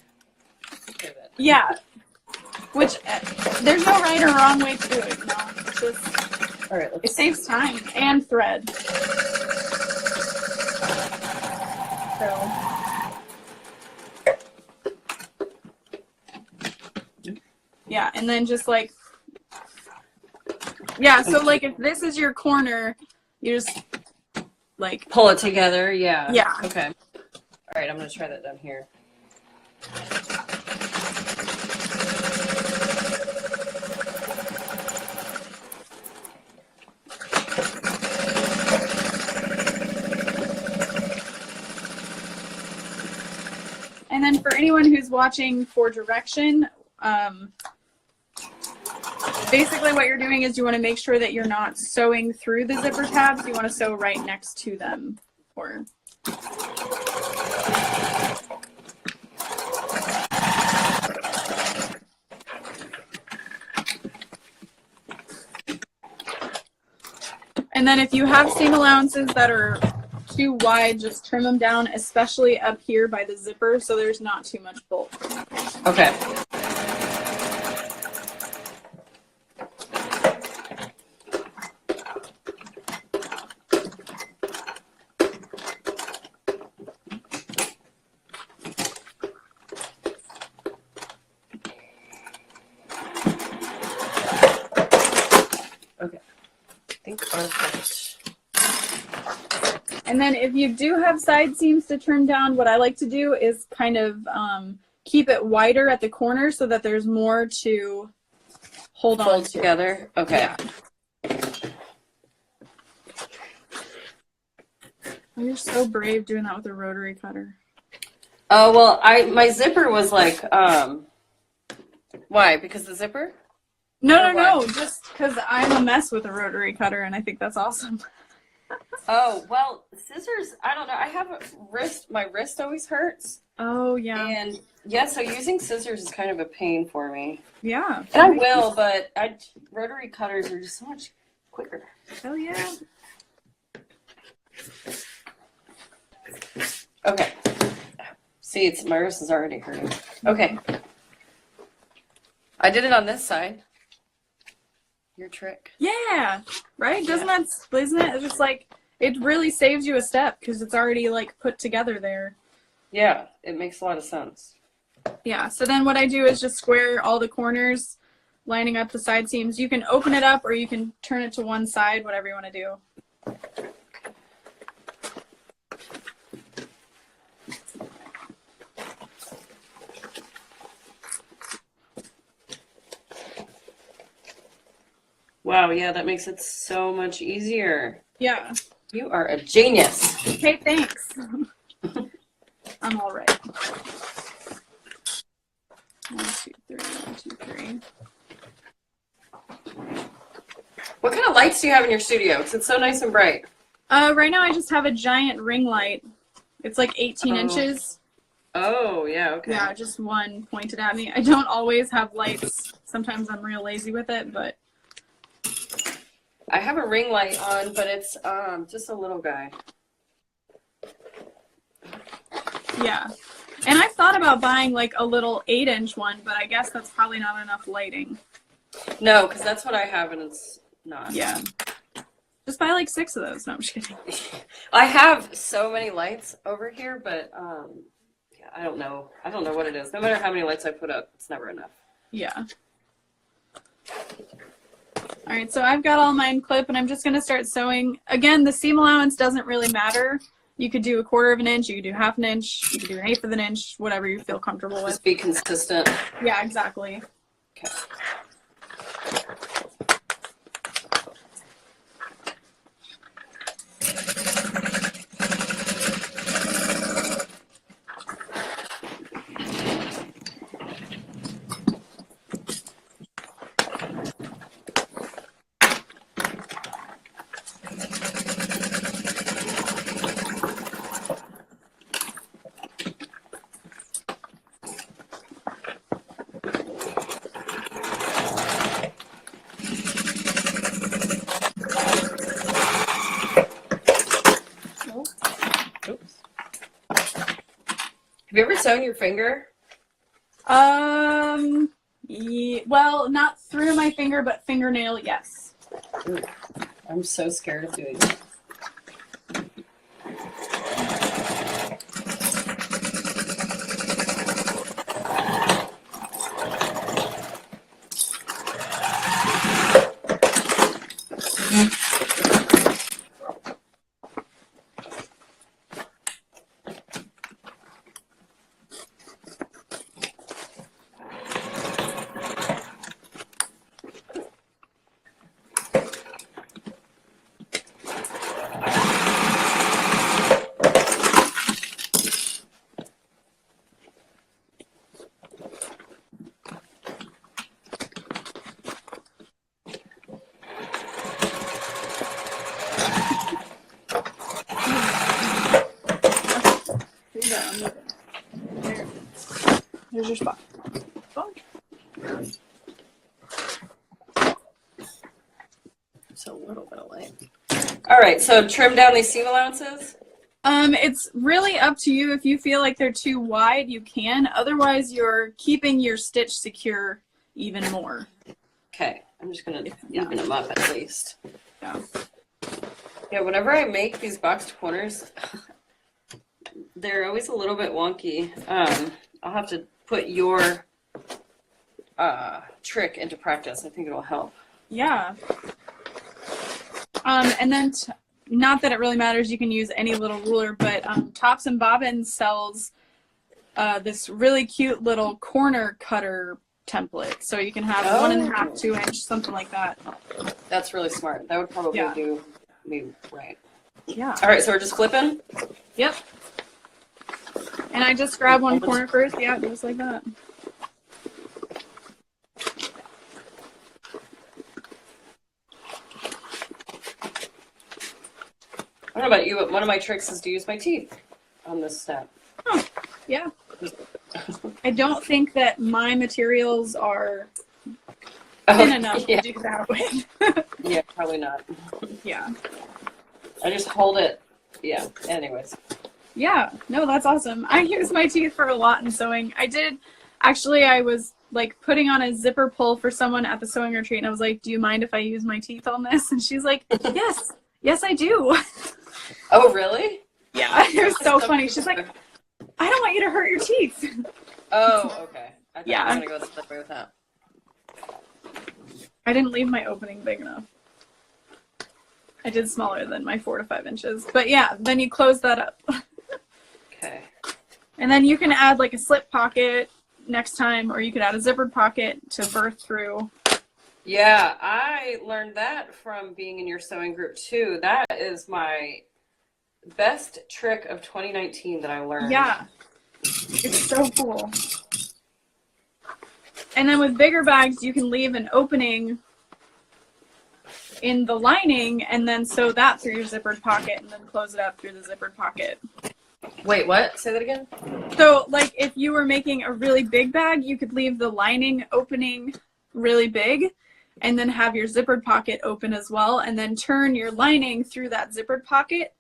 pivot. Yeah. Which there's no right or wrong way to do it. No, it's just it saves time and thread. So. Yeah, and then just like, yeah, so like if this is your corner, you just like pull it together. Yeah. Yeah. Okay. All right, I'm going to try that down here. And then for anyone who's watching for direction, basically what you're doing is you want to make sure that you're not sewing through the zipper tabs. You want to sew right next to them. And then if you have seam allowances that are too wide, just trim them down, especially up here by the zipper, so there's not too much bulk. Okay. Okay. I think perfect. And then if you do have side seams to trim down, what I like to do is kind of keep it wider at the corner so that there's more to hold on to. Together? Okay. Yeah. Oh, you're so brave doing that with a rotary cutter. Oh, well, my zipper was like, why? Because the zipper? No, just because I'm a mess with a rotary cutter, and I think that's awesome. Oh, well, scissors, I don't know. I have my wrist always hurts. Oh, yeah. And yeah, so using scissors is kind of a pain for me. Yeah. And I will, but rotary cutters are just so much quicker. Oh, yeah. Okay. See, my wrist is already hurting. Okay. I did it on this side. Your trick. Yeah. Right? Isn't it? It's just like, it really saves you a step because it's already like put together there. Yeah, it makes a lot of sense. Yeah. So then what I do is just square all the corners, lining up the side seams. You can open it up or you can turn it to one side, whatever you want to do. Wow, yeah, that makes it so much easier. Yeah. You are a genius. Okay, thanks. I'm all right. 1, 2, 3, 1, 2, 3. What kind of lights do you have in your studio? Because it's so nice and bright. Right now I just have a giant ring light. It's like 18 inches. Oh, yeah, okay. Yeah, just one pointed at me. I don't always have lights. Sometimes I'm real lazy with it, but I have a ring light on, but it's just a little guy. yeah. And I've thought about buying like a little 8-inch one, but I guess that's probably not enough lighting. No, because that's what I have, and it's not. Yeah. Just buy like 6 of those. No, I'm just kidding. I have so many lights over here, but yeah, I don't know. I don't know what it is. No matter how many lights I put up, it's never enough. Yeah. All right, so I've got all mine clipped, and I'm just going to start sewing. Again, the seam allowance doesn't really matter. You could do 1/4 of an inch, you could do 1/2 an inch, you could do 1/8 of an inch, whatever you feel comfortable with. Just be consistent. Yeah, exactly. Okay. Oops. Have you ever sewn your finger? Well, not through my finger, but fingernail, yes. Ooh, I'm so scared of doing that. There's your spot. So a little bit of light. All right, so trim down these seam allowances? It's really up to you. If you feel like they're too wide, you can. Otherwise, you're keeping your stitch secure even more. Okay, I'm just going to even them up at least. Yeah. Yeah, whenever I make these boxed corners, they're always a little bit wonky. I'll have to put your trick into practice. I think it'll help. Yeah. And then, not that it really matters, you can use any little ruler, but Tops and Bobbins sells this really cute little corner cutter template. So you can have 1.5, 2 inch, something like that. That's really smart. That would probably do me right. Yeah. All right, so we're just flipping? Yep. And I just grab one corner first. Yeah, just like that. I don't know about you, but one of my tricks is to use my teeth on this step. Huh. Yeah. I don't think that my materials are thin enough to do that with. Yeah, probably not. Yeah. I just hold it. Yeah, anyways. Yeah, no, that's awesome. I use my teeth for a lot in sewing. I was like putting on a zipper pull for someone at the sewing retreat, and I was like, do you mind if I use my teeth on this? And she's like, yes, I do. Oh, really? Yeah, it was so funny. She's like, I don't want you to hurt your teeth. Oh, okay. I thought Yeah. you were going to go the way with that. I didn't leave my opening big enough. I did smaller than my 4 to 5 inches. But yeah, then you close that up. Okay. And then you can add like a slip pocket next time, or you could add a zippered pocket to birth through. Yeah, I learned that from being in your sewing group too. That is my best trick of 2019 that I learned. Yeah. It's so cool. And then with bigger bags, you can leave an opening in the lining and then sew that through your zippered pocket and then close it up through the zippered pocket. Wait, what? Say that again? So, like, if you were making a really big bag, you could leave the lining opening really big and then have your zippered pocket open as well, and then turn your lining through that zippered pocket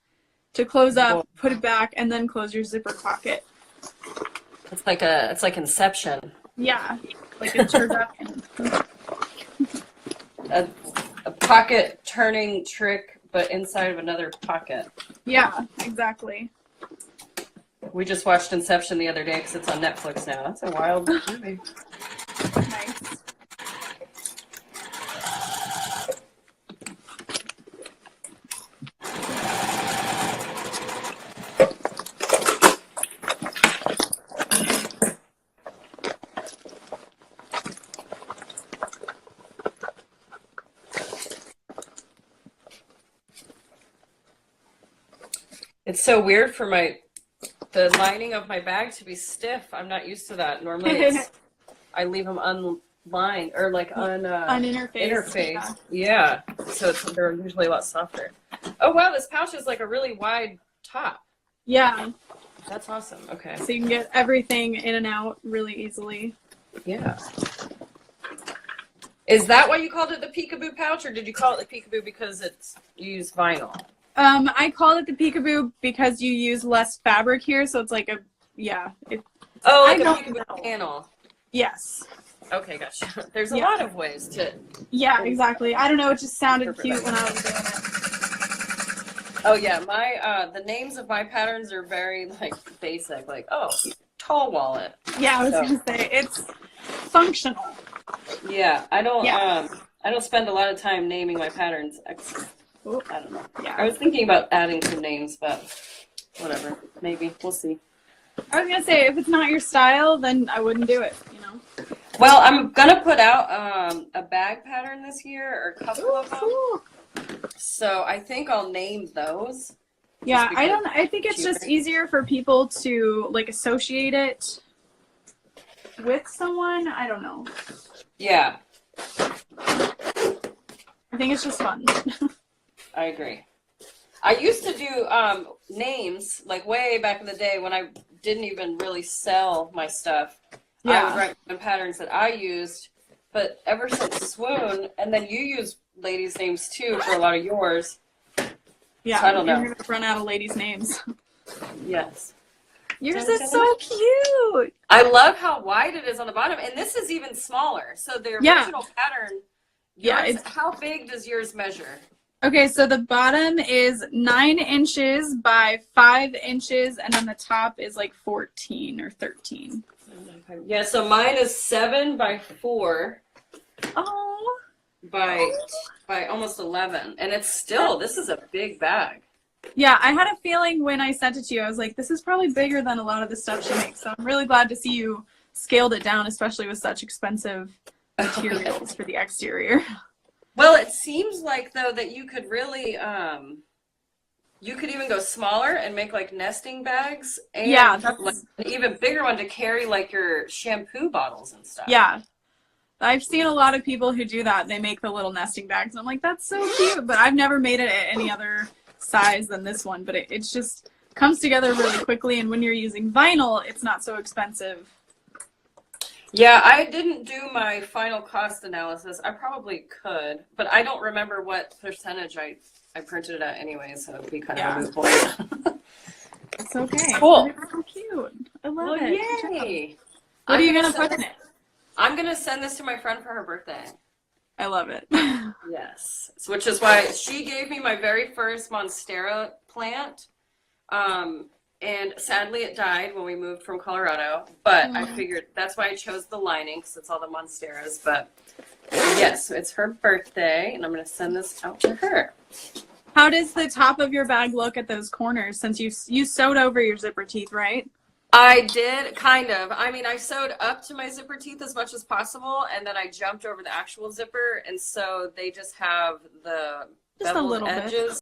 to close up, put it back, and then close your zippered pocket. It's like Inception. Yeah, like a turducken. A pocket turning trick, but inside of another pocket. Yeah, exactly. We just watched Inception the other day because it's on Netflix now. That's a wild movie. Nice. It's so weird for the lining of my bag to be stiff. I'm not used to that. Normally I leave them unlined or like interface. Yeah. So they're usually a lot softer. Oh wow, this pouch is like a really wide top. Yeah. That's awesome. Okay. So you can get everything in and out really easily. Yeah. Is that why you called it the Peekaboo pouch, or did you call it the Peekaboo because you use vinyl? I call it the Peekaboo because you use less fabric here, so it's like a like a Peekaboo panel. Yes. Okay, gotcha. There's a lot of ways to. Yeah, exactly. I don't know. It just sounded cute when I was doing it. Oh yeah, the names of my patterns are very like basic. Like tall wallet. Yeah, I was gonna say it's functional. Yeah, I don't spend a lot of time naming my patterns. I don't know. Yeah. I was thinking about adding some names, but whatever. Maybe. We'll see. I was going to say, if it's not your style, then I wouldn't do it, you know? Well, I'm going to put out a bag pattern this year, or a couple of them. Cool. So I think I'll name those. Yeah, I think it's just easier for people to, like, associate it with someone. I don't know. Yeah. I think it's just fun. I agree. I used to do names, like way back in the day when I didn't even really sell my stuff. Yeah. I would write down patterns that I used, but ever since Swoon, and then you use ladies' names too for a lot of yours. Yeah, so I don't know. You're going to run out of ladies' names. Yes. Yours is so cute. I love how wide it is on the bottom, and this is even smaller. So the original pattern, how big does yours measure? Okay, so the bottom is 9 inches by 5 inches, and then the top is like 14 or 13. Yeah, so mine is 7 by 4. Oh. by almost 11, and it's still, this is a big bag. Yeah, I had a feeling when I sent it to you, I was like, this is probably bigger than a lot of the stuff she makes. So I'm really glad to see you scaled it down, especially with such expensive materials for the exterior. Well, it seems like though that you could really you could even go smaller and make like nesting bags, and Yeah, like an even bigger one to carry like your shampoo bottles and stuff. Yeah. I've seen a lot of people who do that. They make the little nesting bags. And I'm like, that's so cute. But I've never made it at any other size than this one. But it's just comes together really quickly. And when you're using vinyl, it's not so expensive. Yeah, I didn't do my final cost analysis. I probably could, but I don't remember what percentage I printed it at anyway, so it would be kind of a moot point. It's okay. Cool. It's so cute. I love Well, it. yay. What are you going to put in it? I'm going to send this to my friend for her birthday. I love it. Yes, which is why she gave me my very first Monstera plant. And sadly it died when we moved from Colorado, but I figured that's why I chose the lining, because it's all the Monsteras. But yes, it's her birthday, and I'm going to send this out to her. How does the top of your bag look at those corners, since you sewed over your zipper teeth, right? I did, kind of. I mean, I sewed up to my zipper teeth as much as possible, and then I jumped over the actual zipper, and so they just have the beveled edges.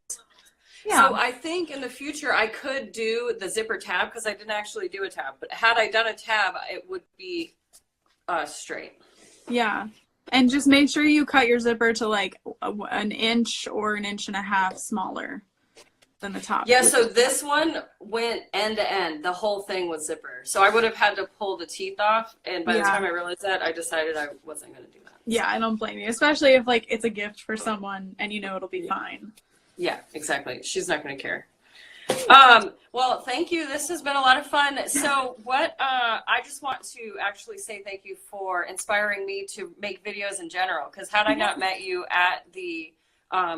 Yeah. So I think in the future I could do the zipper tab, because I didn't actually do a tab. But had I done a tab, it would be straight. Yeah. And just make sure you cut your zipper to like an inch or an inch and a half smaller than the top. Yeah, so this one went end to end. The whole thing was zipper. So I would have had to pull the teeth off. And by the time I realized that, I decided I wasn't going to do that. Yeah, I don't blame you. Especially if like it's a gift for someone and you know it'll be fine. Yeah, exactly. She's not going to care. Well, thank you. This has been a lot of fun. So I just want to actually say thank you for inspiring me to make videos in general, because had I not met you at the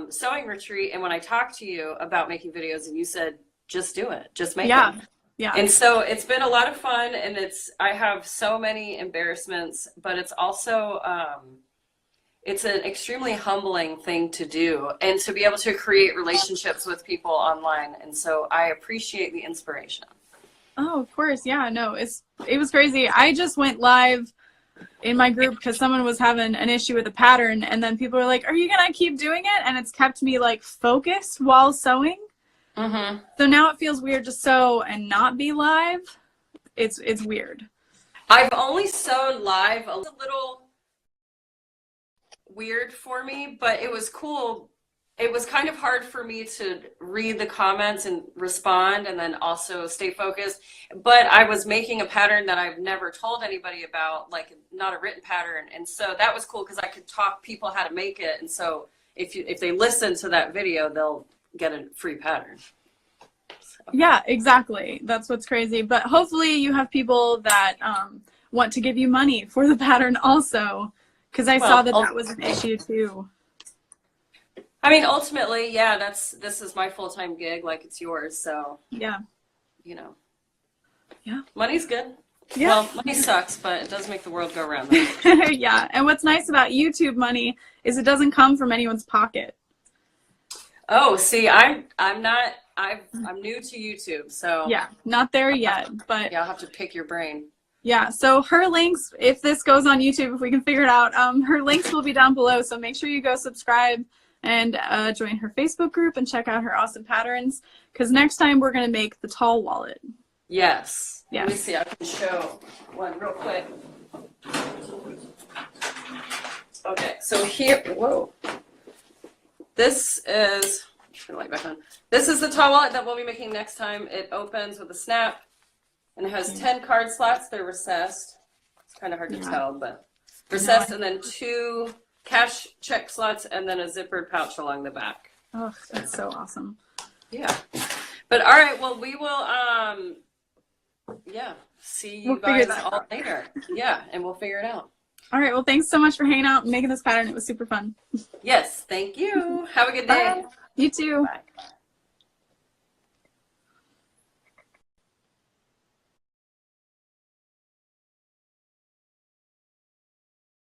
sewing retreat, and when I talked to you about making videos and you said, just do it, just make them. Yeah. And so it's been a lot of fun, and I have so many embarrassments, but it's also, it's an extremely humbling thing to do, and to be able to create relationships with people online. And so I appreciate the inspiration. Oh, of course. Yeah, no, it was crazy. I just went live in my group because someone was having an issue with a pattern, and then people were like, are you going to keep doing it? And it's kept me like focused while sewing. Mm-hmm. So now it feels weird to sew and not be live. It's weird. I've only sewed live a little weird for me, but it was cool. It was kind of hard for me to read the comments and respond and then also stay focused, but I was making a pattern that I've never told anybody about, like not a written pattern. And so that was cool because I could talk people how to make it. And so if they listen to that video, they'll get a free pattern. So. Yeah, exactly. That's what's crazy. But hopefully you have people that want to give you money for the pattern also. Because I saw that was an issue too. I mean, ultimately, yeah, this is my full-time gig, like it's yours. So yeah, you know, yeah, money's good. Yeah. Well, money sucks, but it does make the world go round. Yeah, and what's nice about YouTube money is it doesn't come from anyone's pocket. Oh, see, I'm new to YouTube, so yeah, not there yet, but yeah, I'll have to pick your brain. Yeah, so her links, if this goes on YouTube, if we can figure it out, her links will be down below. So make sure you go subscribe and join her Facebook group and check out her awesome patterns. Because next time we're going to make the tall wallet. Yes. Yeah. Let me see. I can show one real quick. Okay, so here, whoa. This is, turn the light back on. This is the tall wallet that we'll be making next time. It opens with a snap. And it has 10 card slots. They're recessed. It's kind of hard to tell, but recessed, and then 2 cash check slots, and then a zippered pouch along the back. Oh, that's so awesome. Yeah. But all right, well, we will, yeah, see you guys all later. Yeah, and we'll figure it out. All right, well, thanks so much for hanging out and making this pattern. It was super fun. Yes, thank you. Have a good day. Bye. You too. Bye.